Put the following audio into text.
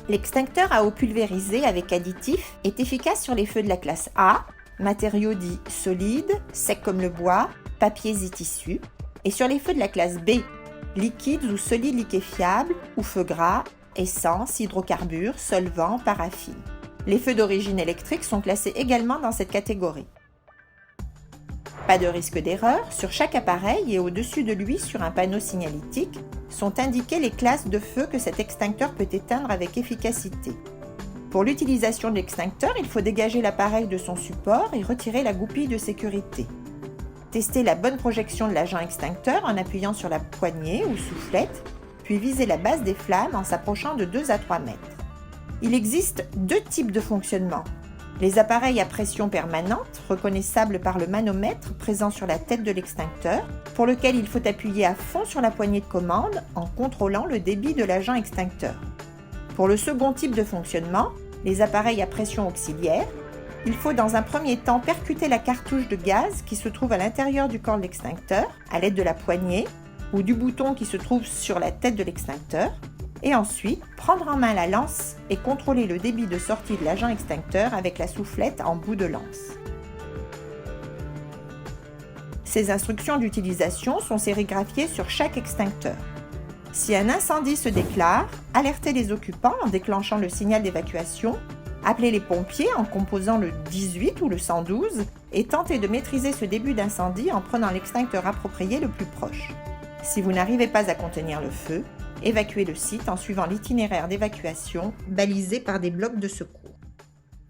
L'extincteur à eau pulvérisée avec additif est efficace sur les feux de la classe A, matériaux dits solides, secs comme le bois, papiers et tissus, et sur les feux de la classe B, liquides ou solides liquéfiables, ou feux gras, essence, hydrocarbures, solvants, paraffine. Les feux d'origine électrique sont classés également dans cette catégorie. Pas de risque d'erreur, sur chaque appareil et au-dessus de lui sur un panneau signalétique sont indiquées les classes de feu que cet extincteur peut éteindre avec efficacité. Pour l'utilisation de l'extincteur, il faut dégager l'appareil de son support et retirer la goupille de sécurité. Testez la bonne projection de l'agent extincteur en appuyant sur la poignée ou soufflette, puis visez la base des flammes en s'approchant de 2 à 3 mètres. Il existe 2 types de fonctionnement. Les appareils à pression permanente, reconnaissables par le manomètre présent sur la tête de l'extincteur, pour lequel il faut appuyer à fond sur la poignée de commande en contrôlant le débit de l'agent extincteur. Pour le second type de fonctionnement, les appareils à pression auxiliaire, il faut dans un premier temps percuter la cartouche de gaz qui se trouve à l'intérieur du corps de l'extincteur à l'aide de la poignée ou du bouton qui se trouve sur la tête de l'extincteur, et ensuite prendre en main la lance et contrôler le débit de sortie de l'agent extincteur avec la soufflette en bout de lance. Ces instructions d'utilisation sont sérigraphiées sur chaque extincteur. Si un incendie se déclare, alertez les occupants en déclenchant le signal d'évacuation, appelez les pompiers en composant le 18 ou le 112 et tentez de maîtriser ce début d'incendie en prenant l'extincteur approprié le plus proche. Si vous n'arrivez pas à contenir le feu, évacuez le site en suivant l'itinéraire d'évacuation balisé par des blocs de secours.